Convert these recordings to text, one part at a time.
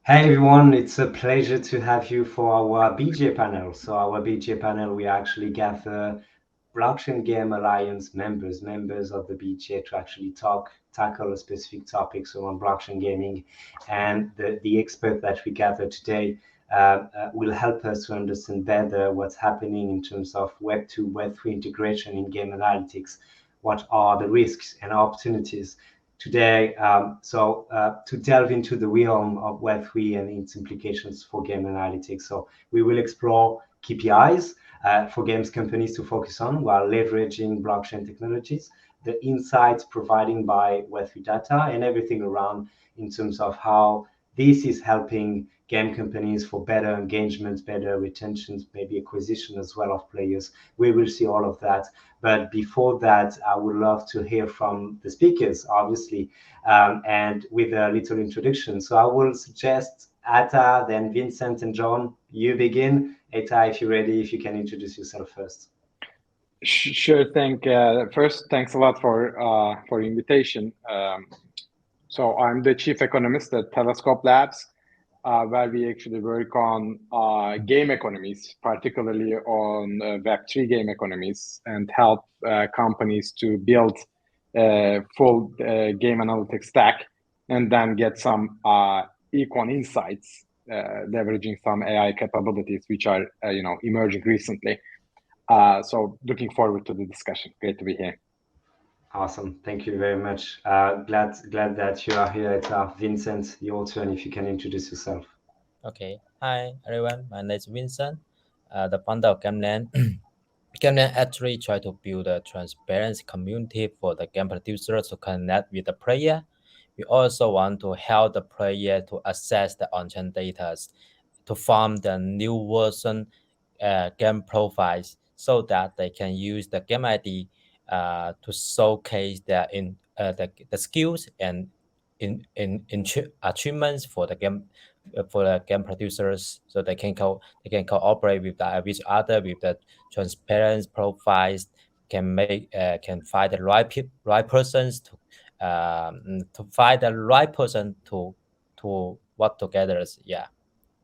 Hey everyone, it's a pleasure to have you for our BJ panel. So our BJ panel, we actually gather Blockchain Game Alliance members of the BJ to actually tackle a specific topics around blockchain gaming. And the expert that we gather today will help us to understand better what's happening in terms of Web2, Web3 integration in game analytics. What are the risks and opportunities? Today. To delve into the realm of Web3 and its implications for game analytics. So we will explore KPIs for games companies to focus on while leveraging blockchain technologies, the insights provided by Web3 data, and everything around in terms of how this is helping game companies for better engagement, better retention, maybe acquisition as well of players. We will see all of that. But before that, I would love to hear from the speakers, obviously, and with a little introduction. So I will suggest Atta, then Vincent and John, you begin. Atta, if you're ready, if you can introduce yourself first. Sure thing. First, thanks a lot for the invitation. So I'm the chief economist at Telescope Labs, where we actually work on game economies, particularly on Web3 game economies, and help companies to build a full game analytics stack, and then get some econ insights, leveraging some AI capabilities, which are emerging recently. So looking forward to the discussion. Great to be here. Awesome. Thank you very much. Glad that you are here. It's Vincent, your turn if you can introduce yourself. Okay. Hi, everyone. My name is Vincent, the founder of GameLand. GameLand actually try to build a transparency community for the game producers to connect with the player. We also want to help the player to access the on-chain data to form the new version game profiles so that they can use the game ID to showcase the skills and achievements for the game producers, so they can cooperate with other with the transparent profiles, can find the right persons to find the right person to work together. Yeah,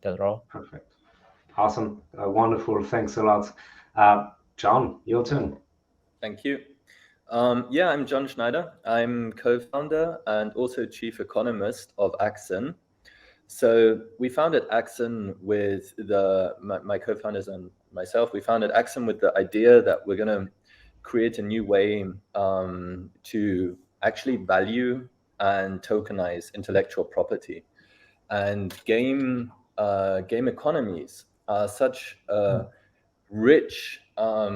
that's all. Perfect. Awesome. Wonderful. Thanks a lot. John, your turn. Thank you. Yeah, I'm John Schneider. I'm co-founder and also chief economist of Acxyn. So we founded Acxyn with my co-founders and myself. We founded Acxyn with the idea that we're going to create a new way to actually value and tokenize intellectual property. And game economies are such a rich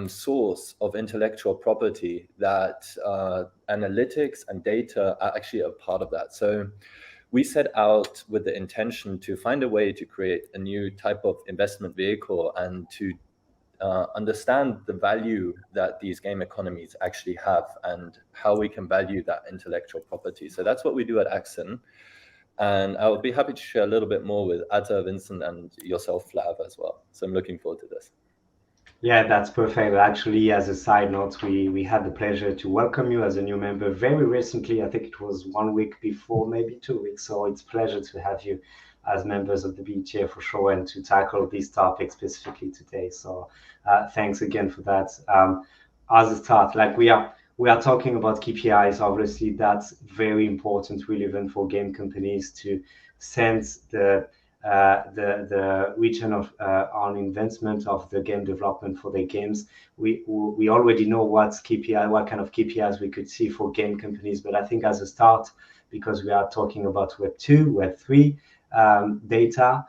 source of intellectual property that analytics and data are actually a part of that. So we set out with the intention to find a way to create a new type of investment vehicle and to understand the value that these game economies actually have and how we can value that intellectual property. So that's what we do at Acxyn. And I would be happy to share a little bit more with Atta, Vincent, and yourself, Flav, as well. So I'm looking forward to this. Yeah, that's perfect. Actually, as a side note, we had the pleasure to welcome you as a new member very recently. I think it was 1 week before, maybe 2 weeks. So it's a pleasure to have you as members of the BTA for sure, and to tackle this topic specifically today. So thanks again for that. As a start, like we are talking about KPIs. Obviously, that's very important, relevant for game companies to sense the return of on investment of the game development for their games. We already know what kind of KPIs we could see for game companies, but I think as a start, because we are talking about Web2, Web3 data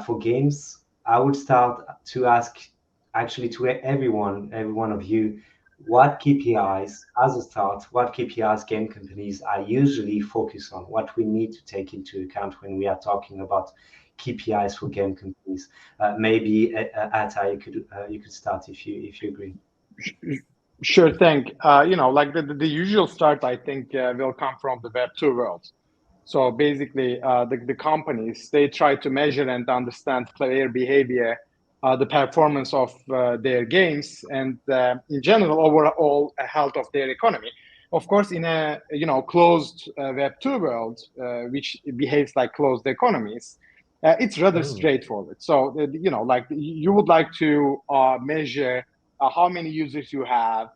for games, I would start to ask actually to every one of you, what KPIs, as a start, what KPIs game companies are usually focused on, what we need to take into account when we are talking about KPIs for game companies. Maybe Atta, you could start if you agree. Sure thing. Like the usual start, I think, will come from the Web2 world. So basically, the companies, they try to measure and understand player behavior, the performance of their games, and in general, overall health of their economy. Of course, in a closed Web2 world, which behaves like closed economies, It's rather straightforward. So, you know, like you would like to measure how many users you have,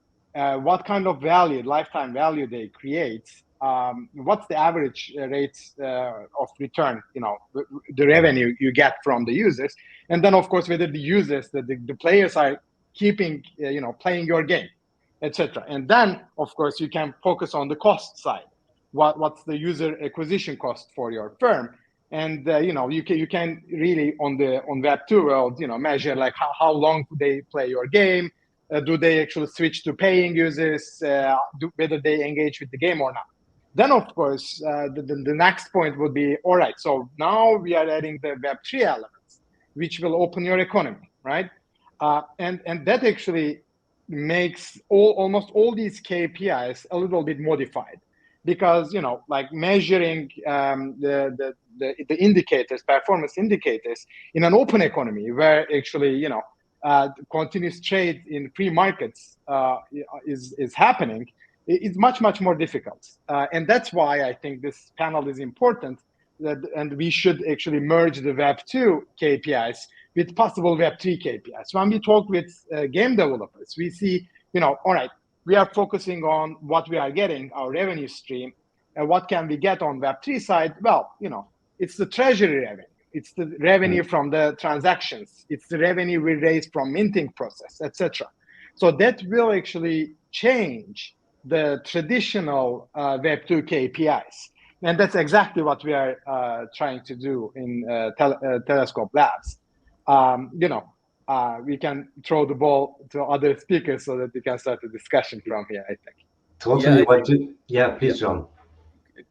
what kind of value, lifetime value they create, what's the average rates of return, you know, the revenue you get from the users. And then, of course, whether the users, the players are keeping, you know, playing your game, etc. And then, of course, you can focus on the cost side. What's the user acquisition cost for your firm? And you know, you can really on Web2 world, you know, measure like how long do they play your game, do they actually switch to paying users, whether they engage with the game or not. Then, of course, the next point would be, all right, so now we are adding the Web3 elements, which will open your economy, right? And that actually makes almost all these KPIs a little bit modified, because, you know, like measuring the indicators, performance indicators in an open economy where actually, you know, continuous trade in free markets is happening, it's much more difficult. And that's why I think this panel is important, and we should actually merge the Web2 KPIs with possible Web3 KPIs. When we talk with game developers, we see, you know, all right, we are focusing on what we are getting, our revenue stream, and what can we get on Web3 side? Well, you know, it's the treasury revenue. It's the revenue from the transactions. It's the revenue we raise from minting process, etc. So that will actually change the traditional Web2 KPIs. And that's exactly what we are trying to do in Telescope Labs. You know, we can throw the ball to other speakers so that we can start the discussion from here, I think. Totally. Please, John.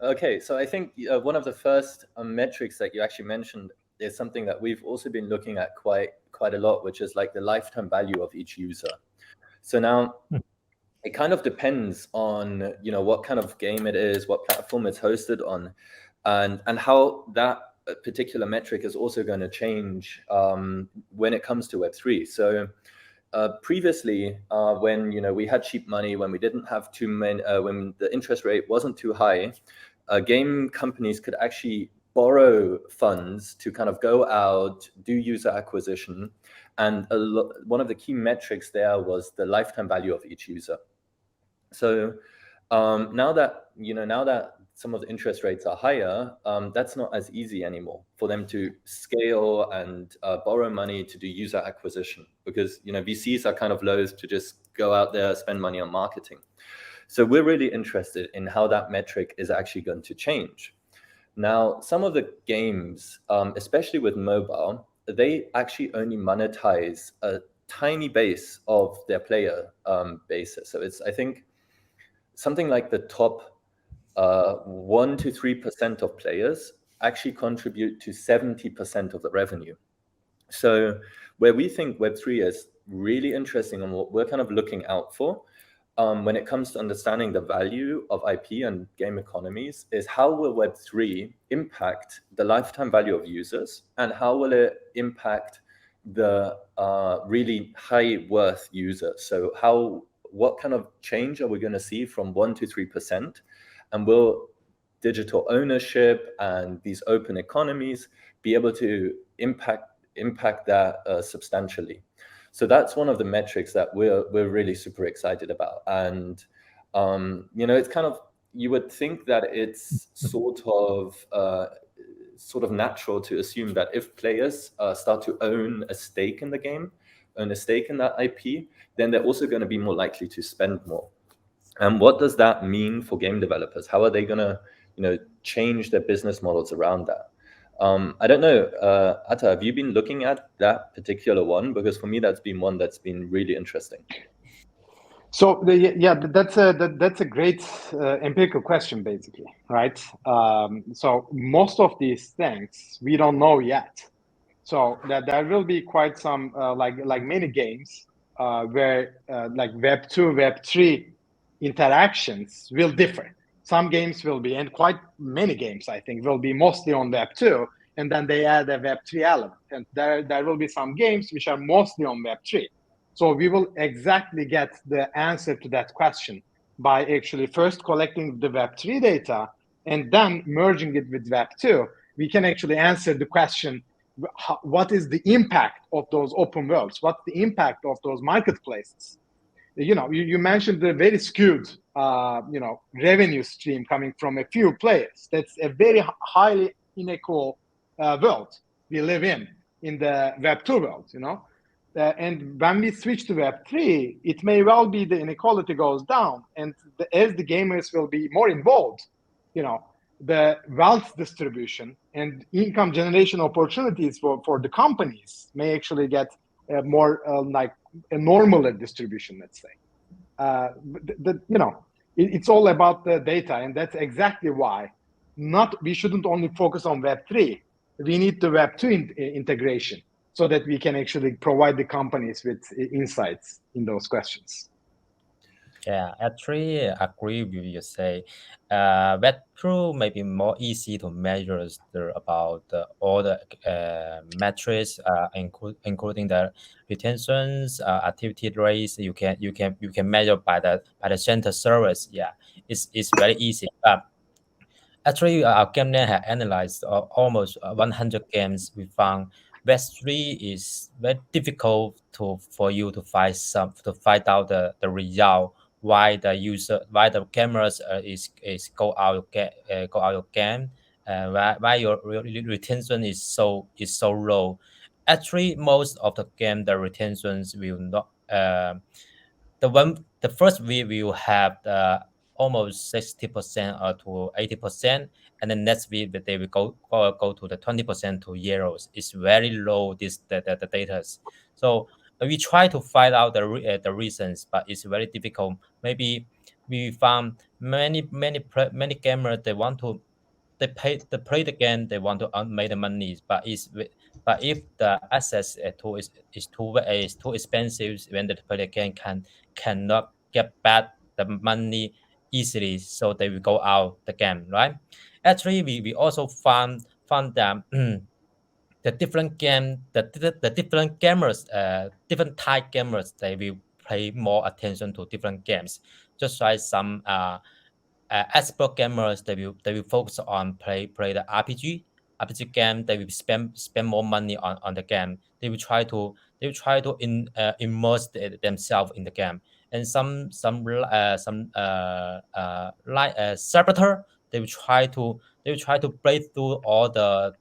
Okay, so I think one of the first metrics that you actually mentioned is something that we've also been looking at quite a lot, which is like the lifetime value of each user. So now it kind of depends on, you know, what kind of game it is, what platform it's hosted on, and how that particular metric is also going to change when it comes to Web3. So previously, when, you know, we had cheap money, when we didn't have too many, when the interest rate wasn't too high, game companies could actually borrow funds to kind of go out, do user acquisition, and one of the key metrics there was the lifetime value of each user. So now that some of the interest rates are higher, that's not as easy anymore for them to scale and borrow money to do user acquisition, because, you know, VCs are kind of loath to just go out there, spend money on marketing. So we're really interested in how that metric is actually going to change. Now, some of the games, especially with mobile, they actually only monetize a tiny base of their player basis. So it's, I think, something like the top 1 to 3% of players actually contribute to 70% of the revenue. So where we think Web3 is really interesting and what we're kind of looking out for when it comes to understanding the value of IP and game economies is how will Web3 impact the lifetime value of users, and how will it impact the really high worth users? So what kind of change are we going to see from 1 to 3%? And will digital ownership and these open economies be able to impact that substantially? So that's one of the metrics that we're really super excited about. And you know, it's kind of, you would think that it's sort of natural to assume that if players start to own a stake in the game, own a stake in that IP, then they're also going to be more likely to spend more. And what does that mean for game developers? How are they going to, you know, change their business models around that? I don't know, Atta, have you been looking at that particular one? Because for me, that's been one that's been really interesting. So that's a great empirical question, basically, right? So most of these things we don't know yet. So that there will be quite some like many games where like Web2, Web3 interactions will differ. Some games will be, and quite many games, I think, will be mostly on Web2, and then they add a Web3 element. And there will be some games which are mostly on Web3. So we will exactly get the answer to that question by actually first collecting the Web3 data and then merging it with Web2. we can actually answer the question, what is the impact of those open worlds? What's the impact of those marketplaces? You mentioned the very skewed, revenue stream coming from a few players. That's a very highly unequal world we live in the Web2 world, and when we switch to Web3, it may well be the inequality goes down, and as the gamers will be more involved, the wealth distribution and income generation opportunities for the companies may actually get more like a normal distribution, let's say. It's all about the data, and that's exactly why we shouldn't only focus on Web3. We need the Web2 integration so that we can actually provide the companies with insights in those questions. Yeah, actually, agree with you say. Web2 may be more easy to measure about all the metrics, including the retentions, activity rates. You can measure by the center service. Yeah, it's very easy. Actually, our GameLand has analyzed almost 100 games. We found Web3 is very difficult for you to find out the result why the cameras is go out your game, why your retention is so low. Actually, most of the game the retentions will not. The first we will have almost 60% or to 80%, and then next week they will go to the 20% to zeros. It's very low the data. So we try to find out the reasons, but it's very difficult. Maybe we found many gamers they play the game, they want to make the money, but if the access is too expensive, when they play the game cannot get back the money easily, so they will go out the game, right? Actually, we also found that the different different gamers, different type gamers, they will pay more attention to different games. Just like some expert gamers, they will focus on play the RPG game. They will spend more money on the game. They will try to immerse themselves in the game. And some like saboteur, they will try to break through all the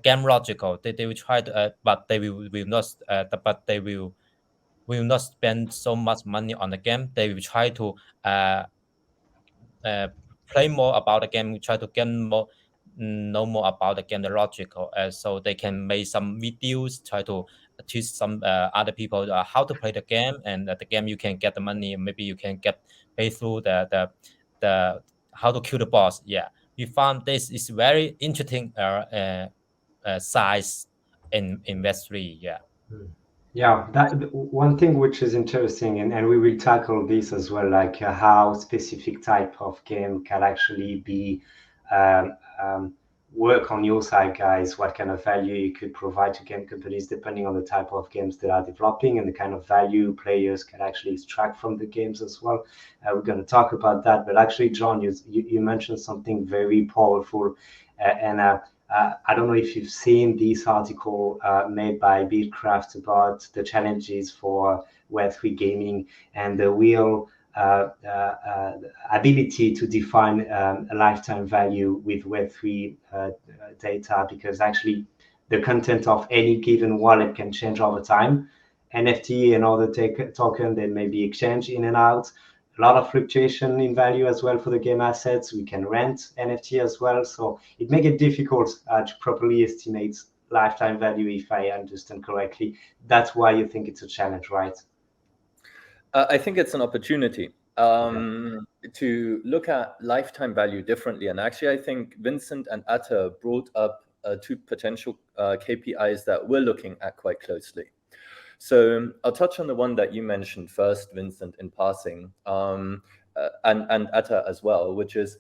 game logical. They will try to, but they will not. But they will not spend so much money on the game. They will try to play more about the game, try to get more know more about the game, the logical, so they can make some videos, try to teach some other people how to play the game, and the game you can get the money. Maybe you can get pay through the how to kill the boss. Yeah, we found this is very interesting size in Web3. Yeah. Yeah, that one thing which is interesting, and we will tackle this as well, like how specific type of game can actually be work on your side, guys. What kind of value you could provide to game companies depending on the type of games they are developing and the kind of value players can actually extract from the games as well. We're going to talk about that, but actually, John, you mentioned something very powerful, and I don't know if you've seen this article made by Beatcraft about the challenges for Web3 gaming and the real ability to define a lifetime value with Web3 data, because actually the content of any given wallet can change over time. NFT and other token, they may be exchanged in and out. A lot of fluctuation in value as well for the game assets. We can rent NFT as well. So it makes it difficult to properly estimate lifetime value, if I understand correctly. That's why you think it's a challenge, right? I think it's an opportunity to look at lifetime value differently. And actually, I think Vincent and Atta brought up two potential KPIs that we're looking at quite closely. So I'll touch on the one that you mentioned first, Vincent, in passing, and Atta as well, which is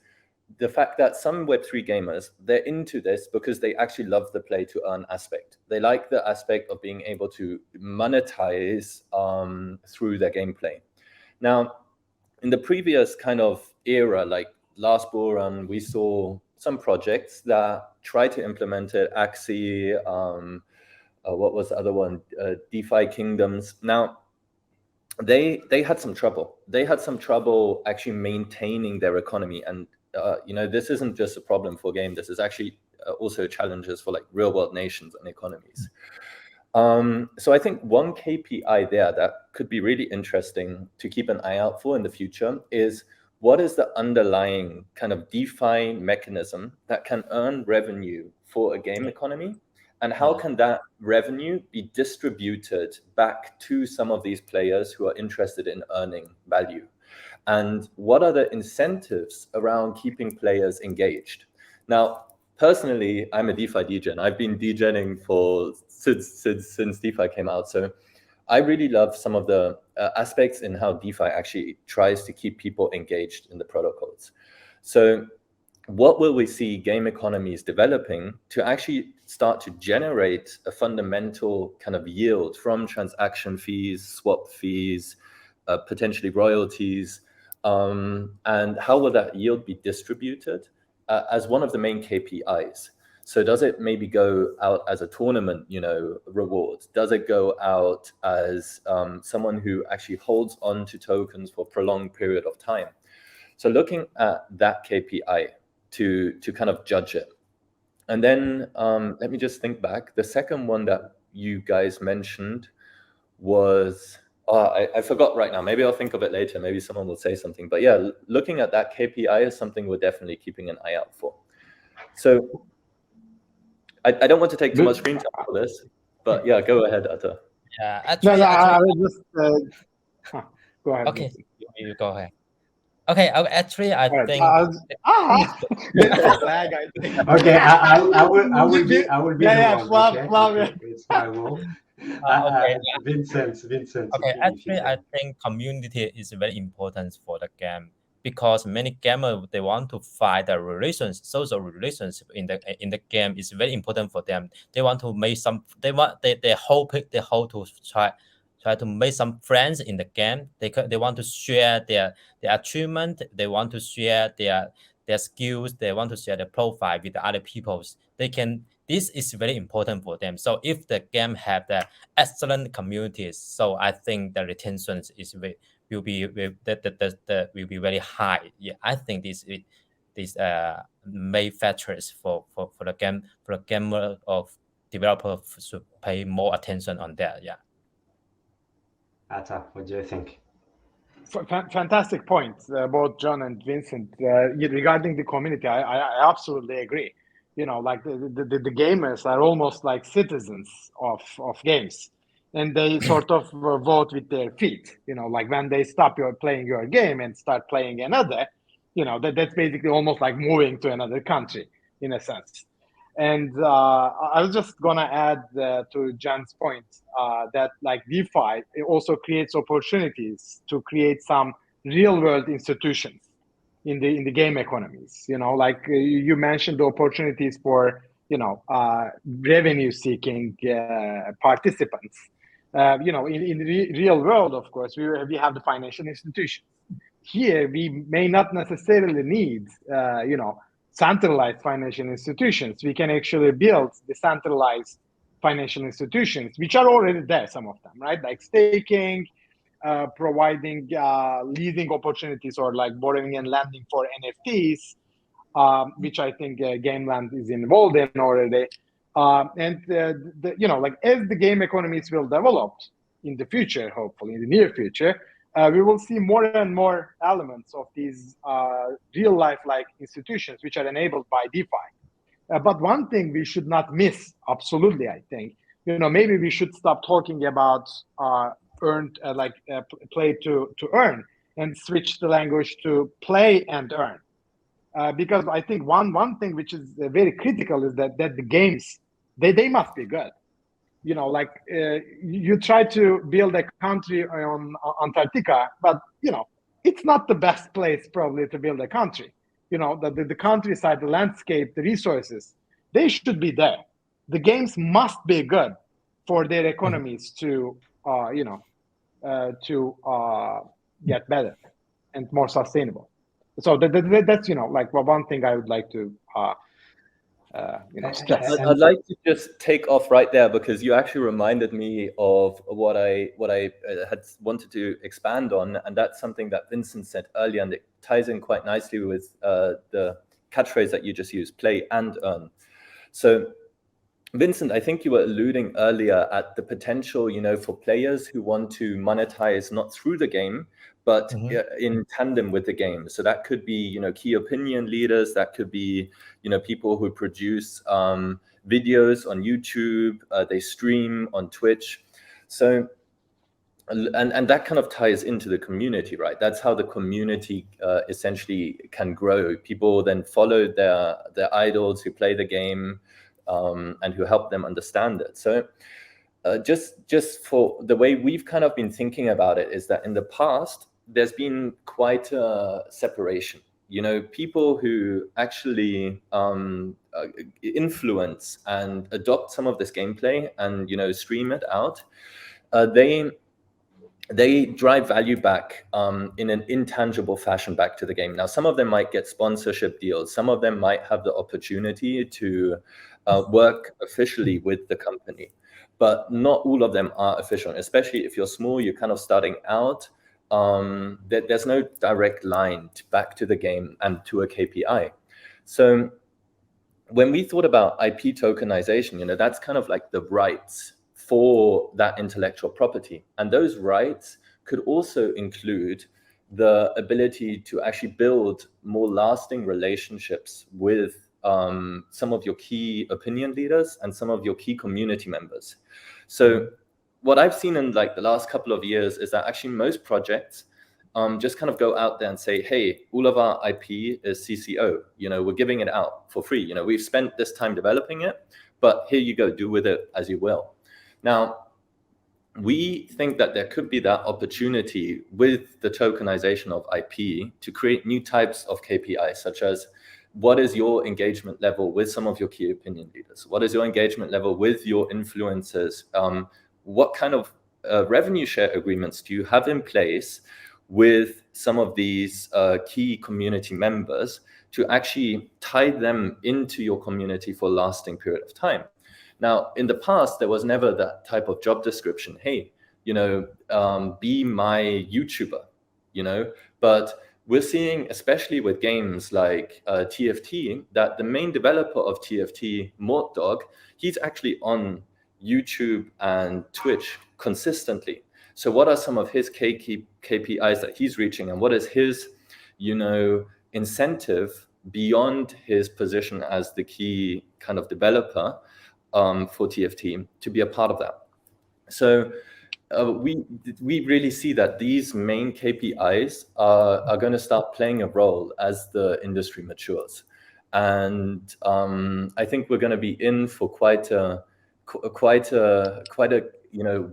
the fact that some Web3 gamers, they're into this because they actually love the play to earn aspect. They like the aspect of being able to monetize through their gameplay. Now, in the previous kind of era, like last bull run, we saw some projects that try to implement it. Acxyn, what was the other one? DeFi Kingdoms. Now, they had some trouble. They had some trouble actually maintaining their economy. And, this isn't just a problem for game. This is actually also challenges for like real world nations and economies. So I think one KPI there that could be really interesting to keep an eye out for in the future is what is the underlying kind of DeFi mechanism that can earn revenue for a game economy? And how can that revenue be distributed back to some of these players who are interested in earning value? And what are the incentives around keeping players engaged? Now, personally, I'm a DeFi DJ, and I've been DJing since DeFi came out. So I really love some of the aspects in how DeFi actually tries to keep people engaged in the protocols. So what will we see game economies developing to actually start to generate a fundamental kind of yield from transaction fees, swap fees, potentially royalties, and how will that yield be distributed as one of the main KPIs? So does it maybe go out as a tournament, reward? Does it go out as someone who actually holds on to tokens for a prolonged period of time? So looking at that KPI to kind of judge it. And then let me just think back. The second one that you guys mentioned was, I forgot right now. Maybe I'll think of it later. Maybe someone will say something. But yeah, looking at that KPI is something we're definitely keeping an eye out for. So I don't want to take too much screen time for this, but yeah, go ahead, Atta. Yeah, actually, I will just go ahead. Okay, you go ahead. Okay, actually, I think. Okay, I will be the one. Okay? It's my role. Okay, Vincent. Okay, actually, I think community is very important for the game because many gamers they want to find the social relationship in the game is very important for them. They want to make some. They hope to try to make some friends in the game. They want to share their achievement. They want to share their skills. They want to share their profile with the other peoples. This is very important for them. So if the game have the excellent communities, so I think the retention will be very high. Yeah, I think these main factors for the gamer of developer should pay more attention on that. Yeah. Atta, what do you think? Fantastic points, both John and Vincent. Regarding the community, I absolutely agree. Like the gamers are almost like citizens of games, and they sort of vote with their feet. Like when they stop playing your game and start playing another, that's basically almost like moving to another country in a sense. And I was just gonna add to Jan's point that like DeFi it also creates opportunities to create some real world institutions in the game economies. Like you mentioned the opportunities for revenue seeking participants. In the real world, of course, we have the financial institutions. Here we may not necessarily need centralized financial institutions. We can actually build decentralized financial institutions, which are already there, some of them, right? Like staking, providing leasing opportunities or like borrowing and lending for NFTs, which I think GameLand is involved in already. And like as the game economies will develop in the future, hopefully in the near future, we will see more and more elements of these real life like institutions which are enabled by DeFi. But one thing we should not miss, absolutely, I think, maybe we should stop talking about play to earn and switch the language to play and earn. Because I think one thing which is very critical is that the games, they must be good. You try to build a country on Antarctica, but it's not the best place probably to build a country. The countryside, the landscape, the resources, they should be there. The games must be good for their economies to get better and more sustainable. So that's like one thing I would like to stress. I'd like to just take off right there because you actually reminded me of what I had wanted to expand on, and that's something that Vincent said earlier, and it ties in quite nicely with the catchphrase that you just used: play and earn. So, Vincent, I think you were alluding earlier at the potential, for players who want to monetize not through the game, but in tandem with the game. So that could be, key opinion leaders. That could be, people who produce videos on YouTube. They stream on Twitch. So, and that kind of ties into the community, right? That's how the community essentially can grow. People then follow their idols who play the game. And who help them understand it. So just for the way we've kind of been thinking about it is that in the past, there's been quite a separation. People who actually influence and adopt some of this gameplay and, stream it out, they drive value back in an intangible fashion back to the game. Now, some of them might get sponsorship deals. Some of them might have the opportunity to work officially with the company, but not all of them are official. Especially if you're small, you're kind of starting out. There's no direct line back to the game and to a KPI. So when we thought about IP tokenization, that's kind of like the rights for that intellectual property. And those rights could also include the ability to actually build more lasting relationships with some of your key opinion leaders and some of your key community members. So what I've seen in like the last couple of years is that actually most projects just kind of go out there and say, hey, all of our IP is CCO, we're giving it out for free. We've spent this time developing it, but here you go, do with it as you will. Now, we think that there could be that opportunity with the tokenization of IP to create new types of KPIs, such as what is your engagement level with some of your key opinion leaders? What is your engagement level with your influencers? What kind of revenue share agreements do you have in place with some of these key community members to actually tie them into your community for a lasting period of time? Now, in the past, there was never that type of job description. Hey, be my YouTuber, but we're seeing, especially with games like TFT, that the main developer of TFT, Mortdog, he's actually on YouTube and Twitch consistently. So what are some of his KPIs that he's reaching, and what is his, incentive beyond his position as the key kind of developer for TFT to be a part of that? So we really see that these main KPIs are going to start playing a role as the industry matures, and I think we're going to be in for quite a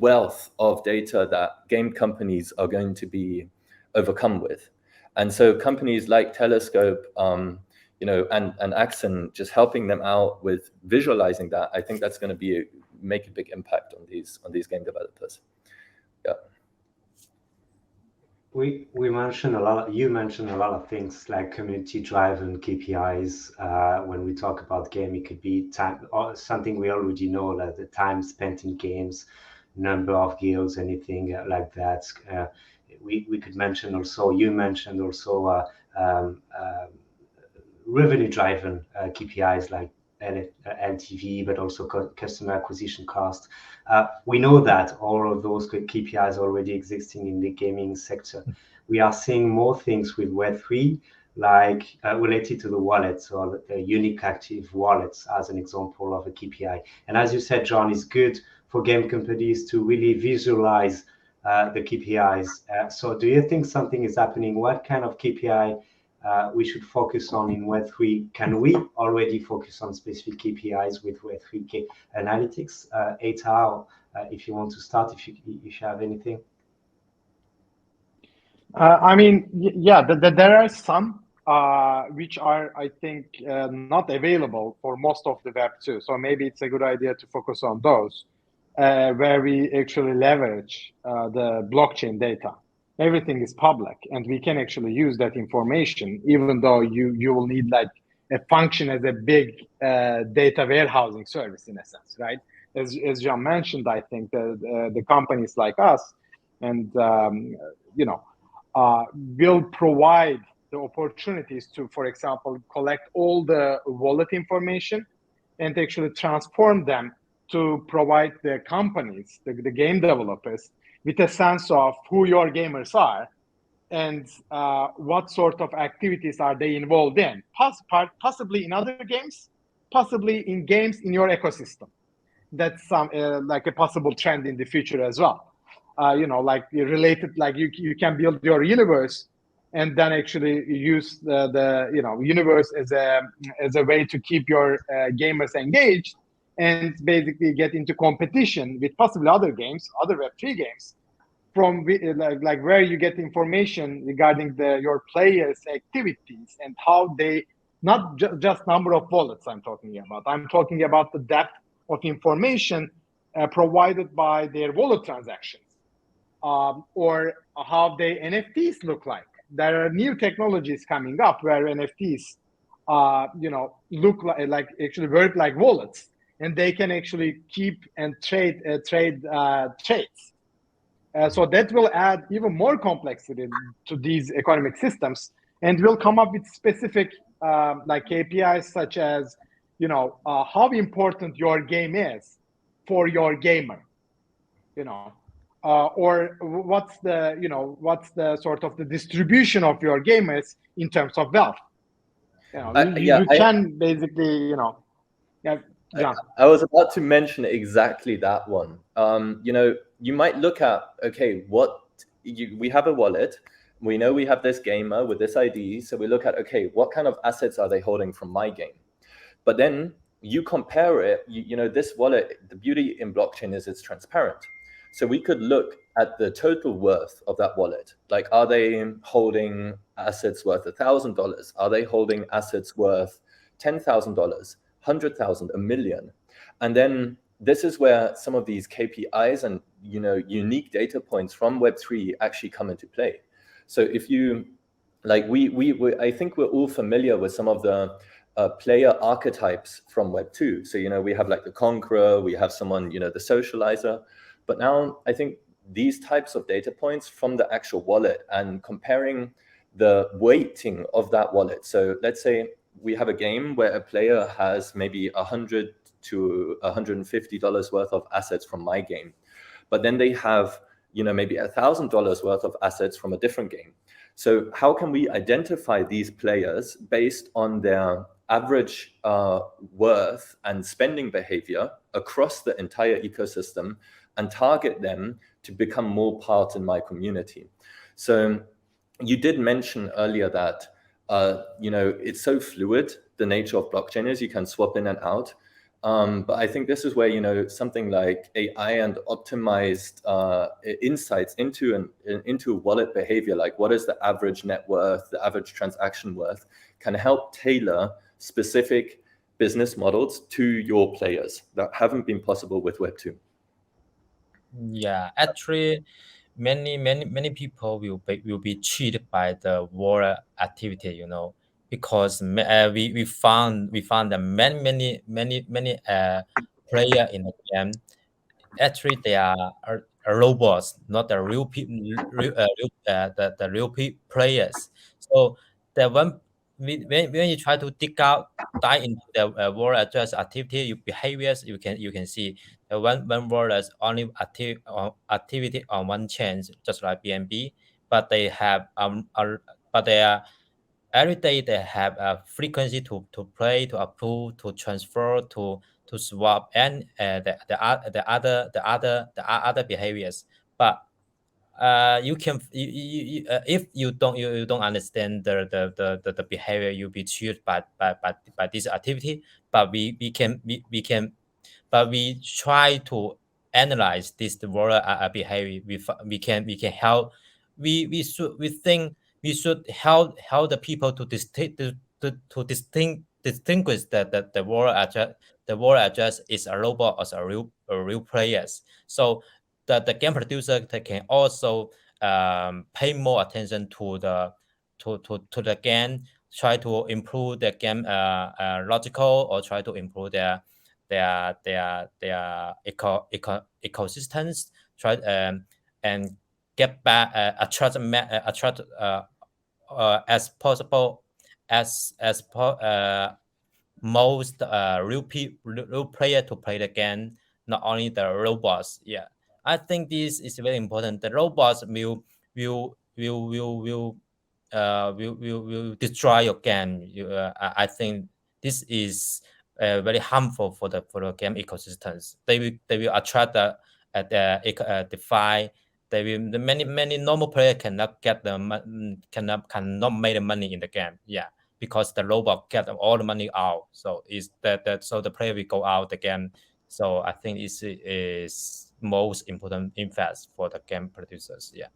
wealth of data that game companies are going to be overcome with. And so companies like Telescope, and Acxyn, just helping them out with visualizing that, I think that's going to make a big impact on these game developers. Yeah. We mentioned a lot. You mentioned a lot of things like community-driven KPIs. When we talk about game, it could be time, or something we already know, like the time spent in games, number of guilds, anything like that. We could mention also. You mentioned also revenue-driven KPIs like LTV, but also customer acquisition cost. We know that all of those KPIs already existing in the gaming sector. We are seeing more things with Web3, like related to the wallets or the unique active wallets as an example of a KPI. And as you said, John, it's good for game companies to really visualize the KPIs. So do you think something is happening? What kind of KPI we should focus on in Web3? Can we already focus on specific KPIs with Web3 analytics? Eta, if you want to start, if you have anything. There are some which are, I think, not available for most of the Web2. So maybe it's a good idea to focus on those, where we actually leverage the blockchain data. everything is public, and we can actually use that information, even though you will need like a function as a big data warehousing service in a sense, right? As John mentioned, I think the companies like us and will provide the opportunities to, for example, collect all the wallet information and actually transform them to provide the companies, the game developers, with a sense of who your gamers are and what sort of activities are they involved in, possibly in other games, possibly in games in your ecosystem. That's some like a possible trend in the future as well. Like related, like you can build your universe and then actually use the universe as a way to keep your gamers engaged and basically get into competition with possibly other games, other Web3 games, from like where you get information regarding your players' activities and how they, not just number of wallets I'm talking about. I'm talking about the depth of information provided by their wallet transactions, or how the NFTs look like. There are new technologies coming up where NFTs, look like actually work like wallets, and they can actually keep and trade trades. So that will add even more complexity to these economic systems, and will come up with specific like KPIs such as, how important your game is for your gamer, or what's the sort of the distribution of your gamers in terms of wealth. You can basically, John. I was about to mention exactly that one. You might look at, okay, we have a wallet. We know we have this gamer with this ID. So we look at, okay, what kind of assets are they holding from my game? But then you compare it, this wallet, the beauty in blockchain is it's transparent. So we could look at the total worth of that wallet. Like, are they holding assets worth $1,000? Are they holding assets worth $10,000, 100,000, $1 million? And then this is where some of these KPIs and unique data points from Web3 actually come into play. So if you like, I think we're all familiar with some of the player archetypes from Web2. So we have like the conqueror, we have someone, the socializer. But now I think these types of data points from the actual wallet and comparing the weighting of that wallet. So let's say we have a game where a player has maybe $100 to $150 worth of assets from my game, but then they have maybe $1,000 worth of assets from a different game. So how can we identify these players based on their average worth and spending behavior across the entire ecosystem and target them to become more part in my community? So you did mention earlier that it's so fluid, the nature of blockchain is you can swap in and out. But I think this is where, something like AI and optimized insights into wallet behavior, like what is the average net worth, the average transaction worth, can help tailor specific business models to your players that haven't been possible with Web2. Yeah, actually, many people will be cheated by the wallet activity, because we found that many player in the game, actually they are robots, not the real people, the real players. So the when you try to dive into the wallet address activity, your behaviors, you can see the one wallet is only activity on one chain, just like BNB, but they have but they are every day they have a frequency to play, to approve, to transfer, to swap, and the other behaviors. But you can if you don't understand the behavior, you'll be cheated by this activity. But we can but we try to analyze this wallet behavior. We can help. We think we should help the people to distinguish that the wallet address is a robot or a real players. So the game producer can also pay more attention to the game, try to improve the game logical, or try to improve their ecosystems, try and get back attract as possible as most real player to play the game, not only the robots. Yeah, I think this is very important. The robots will destroy your game. I think this is very harmful for the game ecosystems. They will attract the DeFi. They will, the many normal players cannot get cannot make the money in the game. Yeah, because the robot get all the money out. So is that so the player will go out the game. So I think this is most important invest for the game producers. Yeah.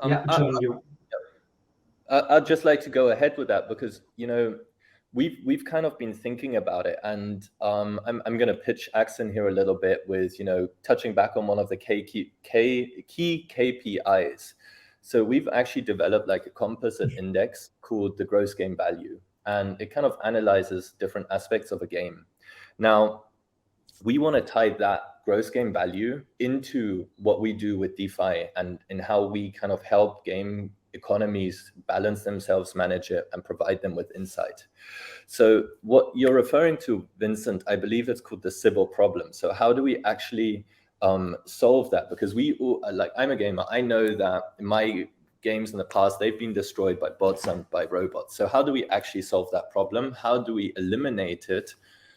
Yeah, John, you. I'd just like to go ahead with that because, you know, we've kind of been thinking about it, and I'm going to pitch Acxyn here a little bit with, you know, touching back on one of the key KPIs. So we've actually developed like a composite index called the gross game value, and it kind of analyzes different aspects of a game. Now, we want to tie that gross game value into what we do with DeFi and in how we kind of help game economies balance themselves, manage it, and provide them with insight. So what you're referring to, Vincent, I believe it's called the Sybil problem. So how do we actually solve that? Because we all, like, I'm a gamer. I know that my games in the past, they've been destroyed by bots and by robots. So how do we actually solve that problem? How do we eliminate it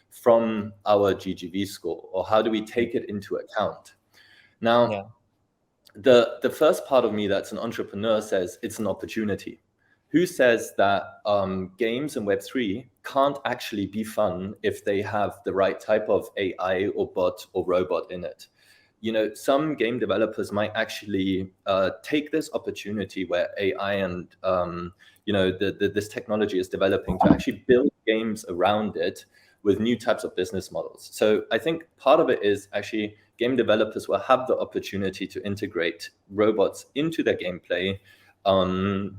from our GGV score, or how do we take it into account? Now, Yeah. The first part of me that's an entrepreneur says it's an opportunity. Who says that games in Web3 can't actually be fun if they have the right type of AI or bot or robot in it? You know, some game developers might actually take this opportunity where AI and you know, this technology is developing to actually build games around it with new types of business models. So I think part of it is actually game developers will have the opportunity to integrate robots into their gameplay,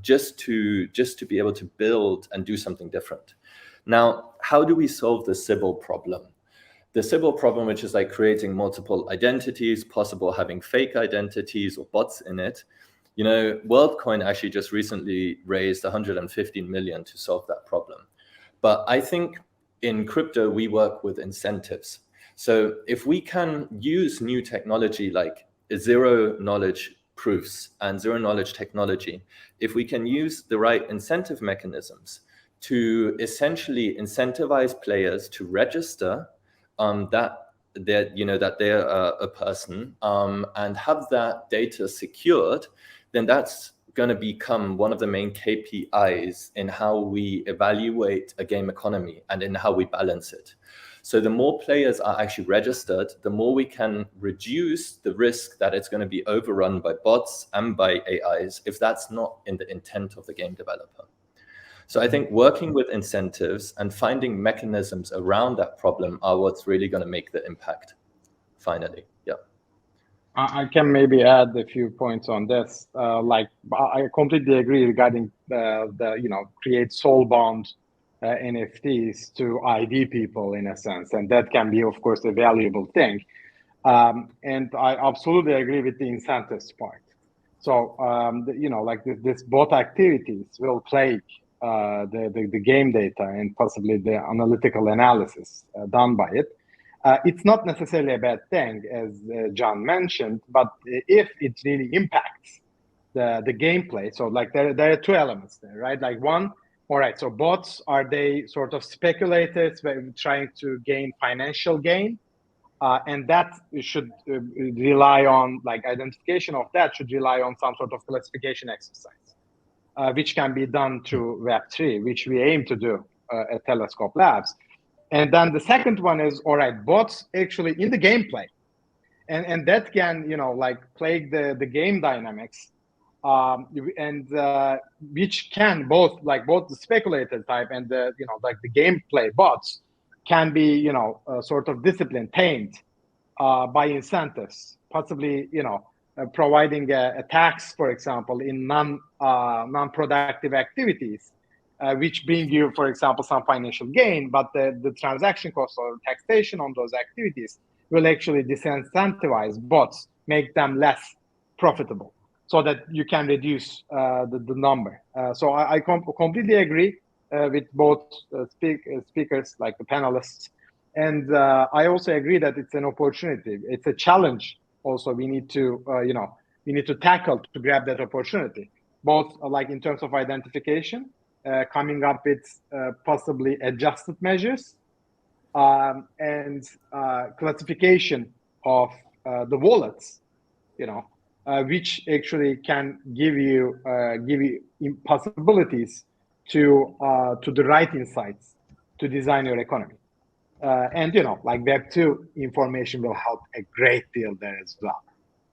just to be able to build and do something different. Now, how do we solve the Sybil problem? The Sybil problem, which is like creating multiple identities, possible having fake identities or bots in it. You know, WorldCoin actually just recently raised 115 million to solve that problem. But I think in crypto, we work with incentives. So if we can use new technology like zero knowledge proofs and zero knowledge technology, if we can use the right incentive mechanisms to essentially incentivize players to register that they're a person and have that data secured, then that's going to become one of the main KPIs in how we evaluate a game economy and in how we balance it. So the more players are actually registered, the more we can reduce the risk that it's going to be overrun by bots and by AIs if that's not in the intent of the game developer. So I think working with incentives and finding mechanisms around that problem are what's really going to make the impact finally. Yeah. I can maybe add a few points on this. Like, I completely agree regarding the create soul-bound NFTs to ID people in a sense, and that can be, of course, a valuable thing. And I absolutely agree with the incentives part. So like this bot activities will plague the game data and possibly the analytical analysis done by it. It's not necessarily a bad thing, as John mentioned, but if it really impacts the gameplay, so like there are two elements there, right? Like one, all right, so bots, are they sort of speculative, trying to gain financial gain? And that should rely on, like, identification of that should rely on some sort of classification exercise, which can be done through Web3, which we aim to do at Telescope Labs. And then the second one is, all right, bots actually in the gameplay. And that can, like, plague the game dynamics, and which can both the speculator type and the, like the gameplay bots can be, sort of disciplined, tamed by incentives, possibly, providing a tax, for example, in non-productive activities, which bring you, for example, some financial gain, but the transaction cost or taxation on those activities will actually disincentivize bots, make them less profitable, so that you can reduce the number. So I completely agree with both speakers, like the panelists. And I also agree that it's an opportunity. It's a challenge also we need to, we need to tackle to grab that opportunity, both like in terms of identification, coming up with possibly adjusted measures, and classification of the wallets, which actually can give you possibilities to the right insights to design your economy. And like Web2 information will help a great deal there as well,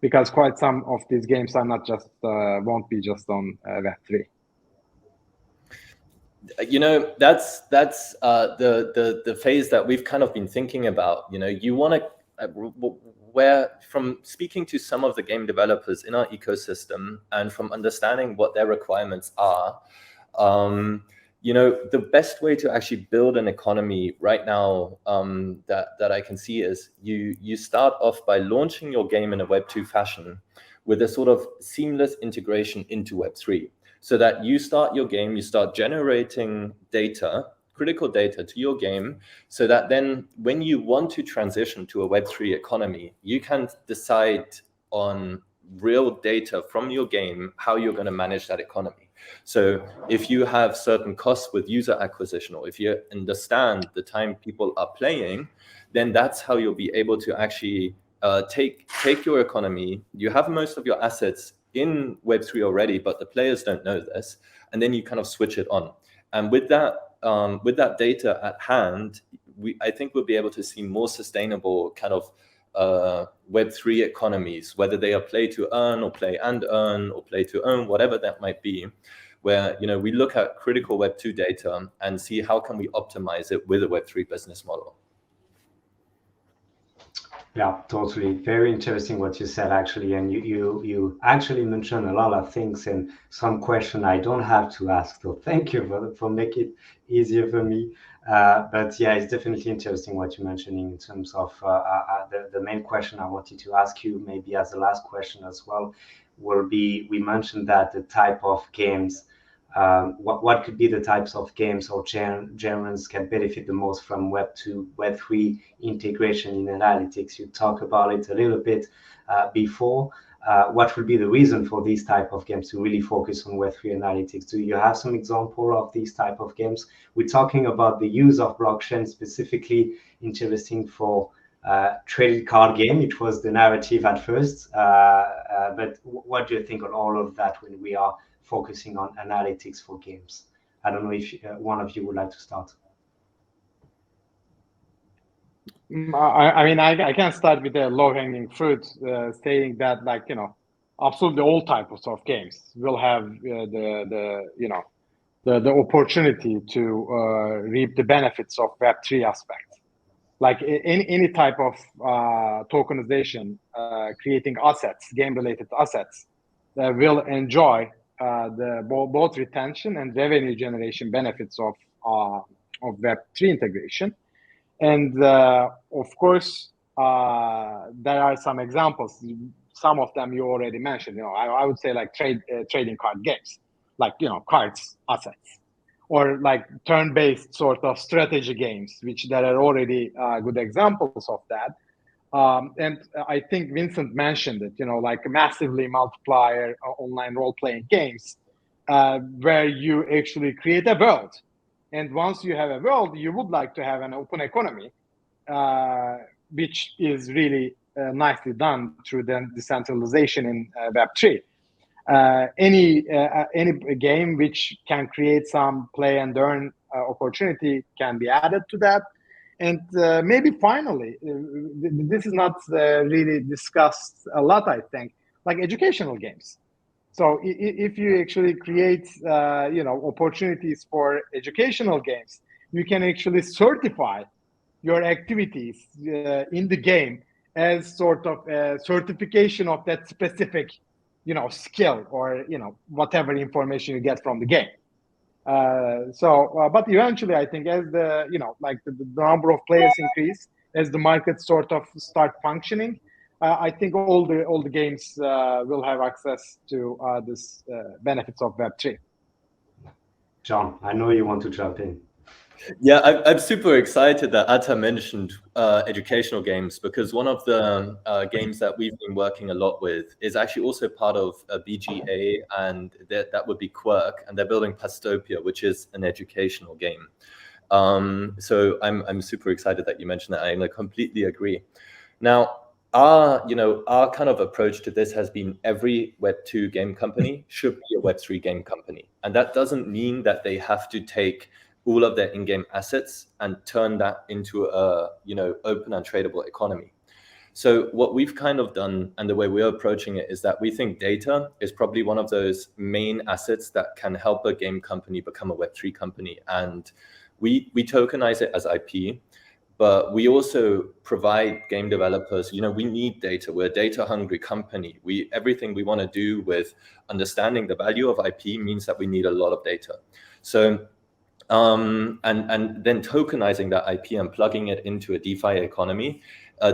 because quite some of these games are not just won't be just on Web3. That's the phase that we've kind of been thinking about. You want to, where from speaking to some of the game developers in our ecosystem and from understanding what their requirements are, the best way to actually build an economy right now that I can see is you start off by launching your game in a Web2 fashion with a sort of seamless integration into Web3. So that you start your game, you start generating data, critical data to your game, so that then when you want to transition to a Web3 economy, you can decide on real data from your game how you're going to manage that economy. So if you have certain costs with user acquisition, or if you understand the time people are playing, then that's how you'll be able to actually take your economy. You have most of your assets in Web3 already, but the players don't know this, and then you kind of switch it on. And with that data at hand, I think we'll be able to see more sustainable kind of Web3 economies, whether they are play to earn or play and earn or play to own, whatever that might be, where we look at critical Web2 data and see how can we optimize it with a Web3 business model. Yeah, totally. Very interesting what you said, actually. And you actually mentioned a lot of things and some question I don't have to ask. So thank you for making it easier for me. But yeah, it's definitely interesting what you're mentioning in terms of the main question I wanted to ask you, maybe as the last question as well, will be, we mentioned that the type of games, what could be the types of games or genres can benefit the most from Web2, Web3 integration in analytics? You talked about it a little bit before. What would be the reason for these type of games to really focus on Web3 analytics? Do you have some example of these type of games? We're talking about the use of blockchain, specifically interesting for trading card game. It was the narrative at first, but what do you think on all of that when we are focusing on analytics for games? I don't know if one of you would like to start. I mean, I can start with the low-hanging fruit, saying that, like, absolutely all types of games will have the opportunity to reap the benefits of Web3 aspects. Like any type of tokenization, creating assets, game-related assets, that will enjoy both retention and revenue generation benefits of Web3 integration. And of course, there are some examples. Some of them you already mentioned. I would say like trading card games, like cards, assets, or like turn-based sort of strategy games, which there are already good examples of that. And I think Vincent mentioned it, like massively multiplier online role-playing games, where you actually create a world. And once you have a world, you would like to have an open economy, which is really nicely done through the decentralization in Web3. Any game which can create some play and earn opportunity can be added to that. And maybe finally, this is not really discussed a lot, I think, like educational games. So if you actually create, opportunities for educational games, you can actually certify your activities in the game as sort of a certification of that specific, skill or whatever information you get from the game. But eventually, I think as the the number of players increase, as the market sort of start functioning, I think all the games will have access to this benefits of Web3. John, I know you want to jump in. Yeah, I'm super excited that Atta mentioned educational games, because one of the games that we've been working a lot with is actually also part of a BGA, and that would be Quirk, and they're building Pastopia, which is an educational game. So I'm super excited that you mentioned that. I completely agree. Now, our kind of approach to this has been every Web2 game company should be a Web3 game company, and that doesn't mean that they have to take all of their in-game assets and turn that into a open and tradable economy. So what we've kind of done, and the way we're approaching it, is that we think data is probably one of those main assets that can help a game company become a Web3 company, and we tokenize it as IP. But we also provide game developers, we need data. We're a data-hungry company. Everything we want to do with understanding the value of IP means that we need a lot of data. So and then tokenizing that IP and plugging it into a DeFi economy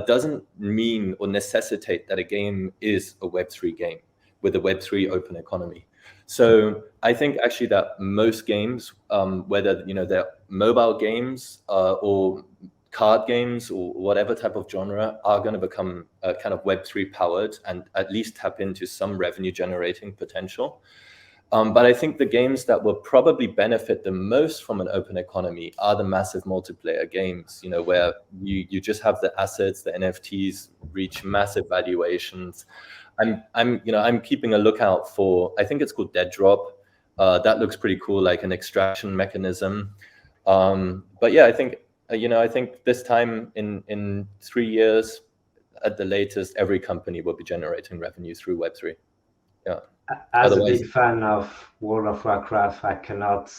doesn't mean or necessitate that a game is a Web3 game with a Web3 open economy. So I think actually that most games, whether they're mobile games or card games or whatever type of genre, are going to become kind of Web3 powered and at least tap into some revenue generating potential. But I think the games that will probably benefit the most from an open economy are the massive multiplayer games, where you just have the assets, the NFTs reach massive valuations. I'm keeping a lookout for, I think it's called Dead Drop. That looks pretty cool, like an extraction mechanism. But yeah, I think this time in 3 years at the latest, every company will be generating revenue through Web3. Yeah. As a big fan of World of Warcraft, I cannot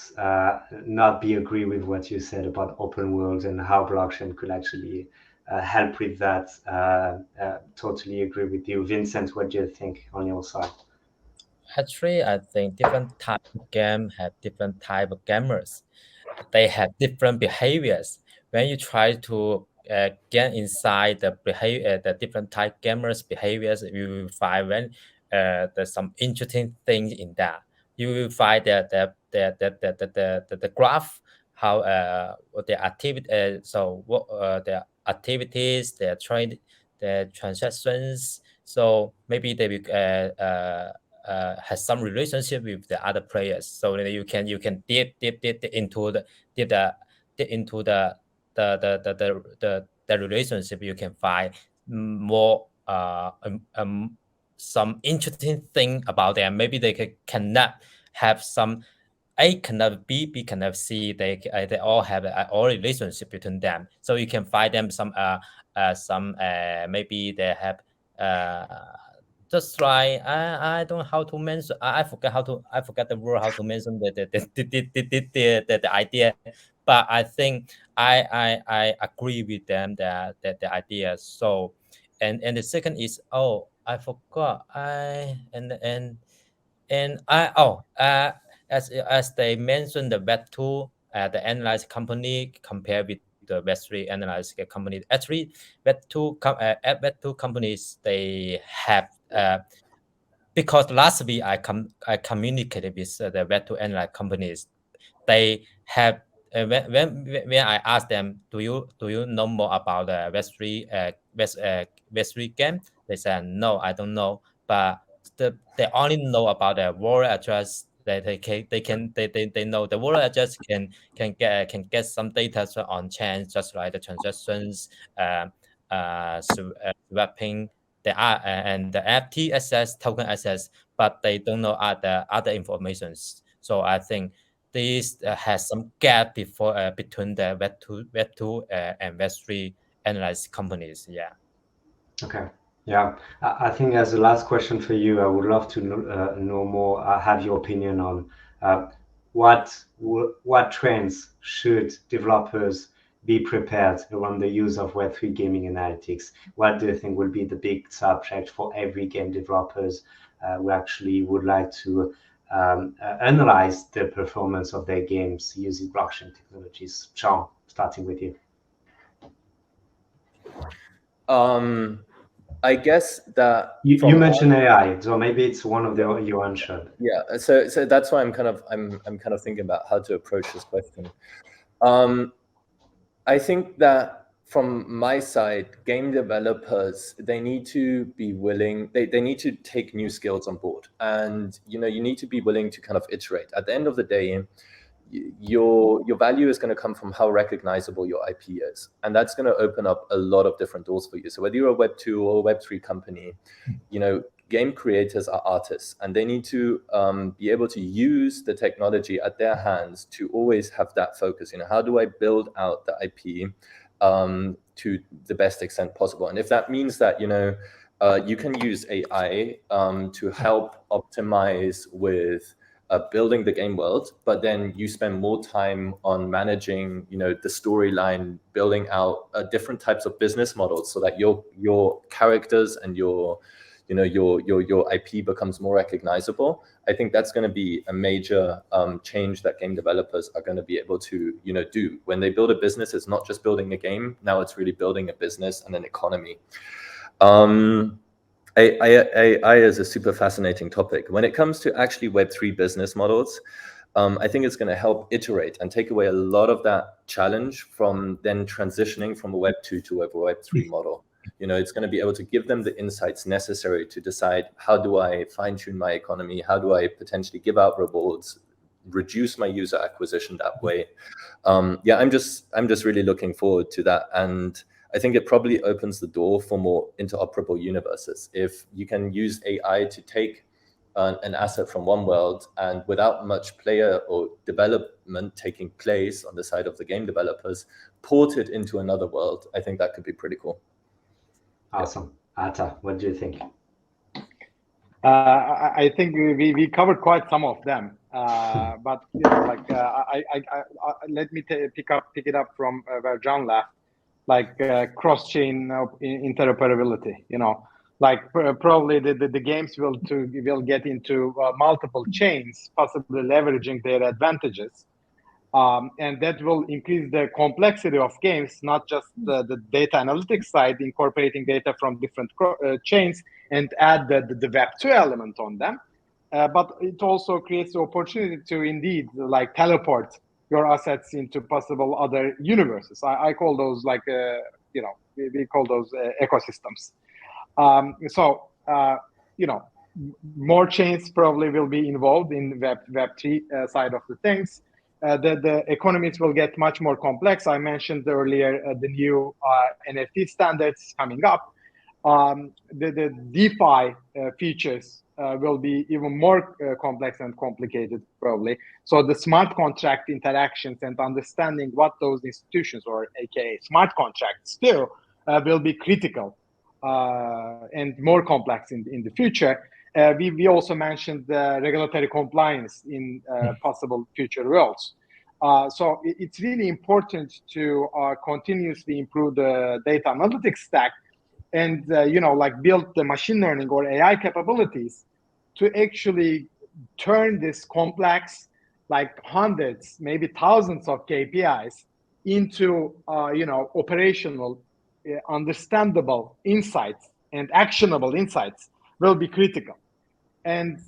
not be agree with what you said about open world and how blockchain could actually help with that. Totally agree with you. Vincent, what do you think on your side? Actually, I think different type of game have different type of gamers. They have different behaviors. When you try to get inside the behavior, the different type gamers' behaviors, you will find when there's some interesting things in that. You will find that the graph, how what their activity, so what their activities, their trade, their transactions. So maybe they will has some relationship with the other players. So you can dip into the relationship. You can find more some interesting thing about them. Maybe they cannot have some A cannot B cannot C. They all have all relationship between them. So you can find them some maybe they have just like I don't know how to mention. I forget the word how to mention the idea. But I think I agree with them that the idea. So and the second is I forgot as they mentioned the Web2 the analyzed company compared with the Web3 analyzed company. Actually, Web2 companies, they have because last week I communicated with the Web2 analyzed companies. They have when I asked them, do you know more about the Web3 game? They said no, I don't know, but they only know about the wallet address. They know the wallet address can get some data on Chen, just like the transactions, swapping the and the FT access, token access, but they don't know other informations. So I think this has some gap between the Web2 and Web3 analyzed companies. Yeah. Okay. Yeah, I think as the last question for you, I would love to know more, have your opinion on what trends should developers be prepared around the use of Web3 gaming analytics? What do you think will be the big subject for every game developers who actually would like to analyze the performance of their games using blockchain technologies? Chen, starting with you. I guess that you mentioned AI, so maybe it's one of your answers. Yeah, so that's why I'm kind of thinking about how to approach this question. I think that from my side, game developers, they need to be willing, they need to take new skills on board, and you need to be willing to kind of iterate. At the end of the day, your value is going to come from how recognizable your IP is, and that's going to open up a lot of different doors for you. So whether you're a Web2 or a Web3 company, game creators are artists, and they need to be able to use the technology at their hands to always have that focus. How do I build out the IP to the best extent possible? And if that means that you can use AI to help optimize with building the game world, but then you spend more time on managing, the storyline, building out different types of business models, so that your characters and your IP becomes more recognizable. I think that's going to be a major change that game developers are going to be able to do. When they build a business, it's not just building a game. Now it's really building a business and an economy. AI is a super fascinating topic. When it comes to actually Web3 business models, I think it's going to help iterate and take away a lot of that challenge from then transitioning from a Web2 to a Web3 model. It's going to be able to give them the insights necessary to decide, how do I fine-tune my economy? How do I potentially give out rewards, reduce my user acquisition that way? I'm just really looking forward to that. And I think it probably opens the door for more interoperable universes. If you can use AI to take an asset from one world, and without much player or development taking place on the side of the game developers, port it into another world, I think that could be pretty cool. Awesome. Atta, what do you think? I think we covered quite some of them, but let me pick it up from where John left, cross-chain interoperability. Probably the games will get into multiple chains, possibly leveraging their advantages. And that will increase the complexity of games, not just the data analytics side, incorporating data from different chains and add the Web2 element on them. But it also creates the opportunity to indeed teleport your assets into possible other universes. I call those we call those ecosystems. More chains probably will be involved in Web3 side of the things. The economies will get much more complex. I mentioned earlier the new NFT standards coming up. The DeFi features will be even more complex and complicated, probably. So the smart contract interactions and understanding what those institutions, or aka smart contracts, do will be critical and more complex in the future. We also mentioned the regulatory compliance in possible future worlds. So it's really important to continuously improve the data analytics stack and build the machine learning or AI capabilities to actually turn this complex, hundreds, maybe thousands of KPIs into operational, understandable insights and actionable insights will be critical. And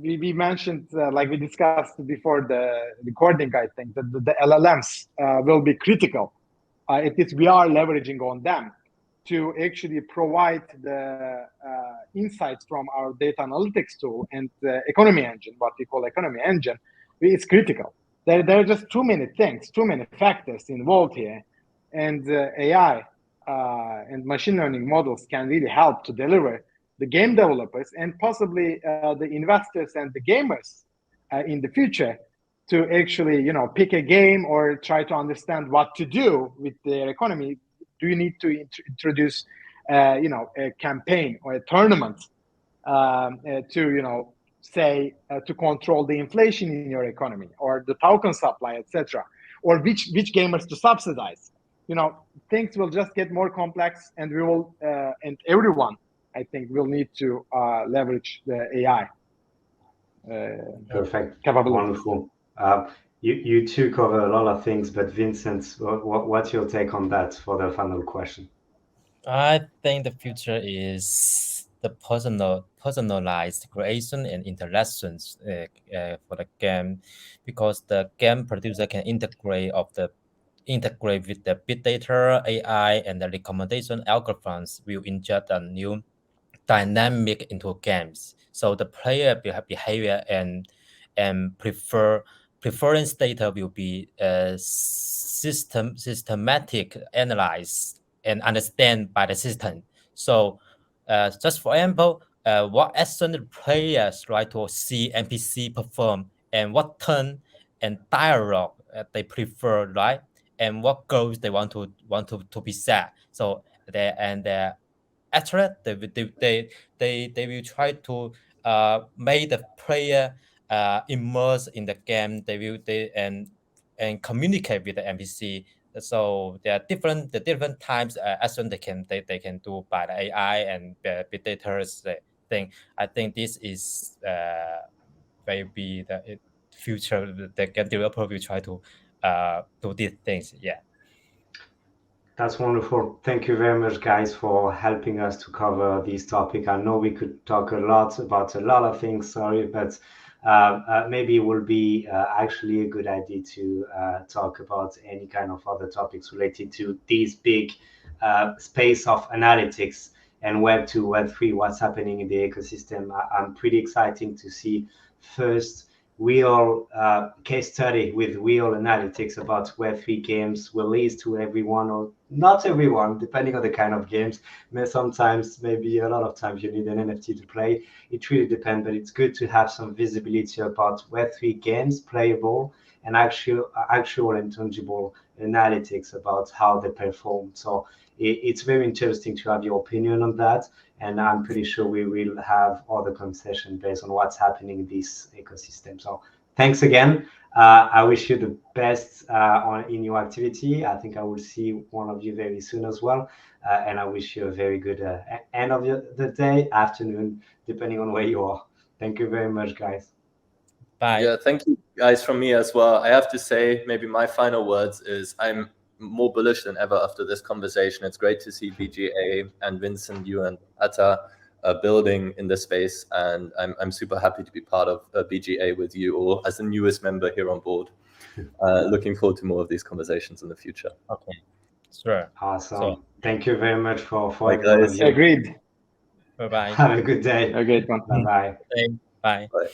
we mentioned, we discussed before the recording, I think, that the LLMs will be critical. At least we are leveraging on them to actually provide the insights from our data analytics tool and the economy engine, what we call economy engine. It's critical. There are just too many things, too many factors involved here. And AI and machine learning models can really help to deliver the game developers and possibly the investors and the gamers in the future to actually, pick a game or try to understand what to do with their economy. Do you need to introduce, a campaign or a tournament to, to control the inflation in your economy, or the token supply, etc., or which gamers to subsidize? things will just get more complex, and we will, and everyone, I think, will need to leverage the AI. Perfect. Capabilities. Wonderful. You two cover a lot of things, but Vincent, what's your take on that for the final question? I think the future is the personalized creation and interactions for the game, because the game producer can integrate with the big data, AI, and the recommendation algorithms will inject a new dynamic into games. So the player behavior and preference data will be systematic, analyzed, and understand by the system. So just for example, what action the players like to see NPC perform, and what turn and dialogue they prefer, right? And what goals they want to be set. So actually they will try to make the player immerse in the game. And communicate with the NPC. So there are different types action they can do by the AI and big data thing. I think this is maybe the future. The game developer will try to do these things. Yeah. That's wonderful. Thank you very much, guys, for helping us to cover this topic. I know we could talk a lot about a lot of things, sorry, but maybe it will be actually a good idea to talk about any kind of other topics related to this big space of analytics and Web2, Web3, what's happening in the ecosystem. I'm pretty excited to see first real case study with real analytics about Web3 games released to everyone, or not everyone, depending on the kind of games. Sometimes, maybe a lot of times, you need an NFT to play. It really depends, but it's good to have some visibility about Web3 games, playable, and actual and tangible analytics about how they perform. So it's very interesting to have your opinion on that. And I'm pretty sure we will have other conversations based on what's happening in this ecosystem. So thanks again. I wish you the best in your activity. I think I will see one of you very soon as well. And I wish you a very good end of the day, afternoon, depending on where you are. Thank you very much, guys. Bye. Yeah, thank you guys from me as well. I have to say, maybe my final words is I'm more bullish than ever after this conversation. It's great to see BGA and Vincen, you and Atta building in this space, and I'm super happy to be part of BGA with you all as the newest member here on board. Looking forward to more of these conversations in the future. Okay, sure. Awesome. So, thank you very much for Bye, everyone of guys. you. Agreed. bye bye. Have a good day. A great one. Bye-bye. Bye. Bye.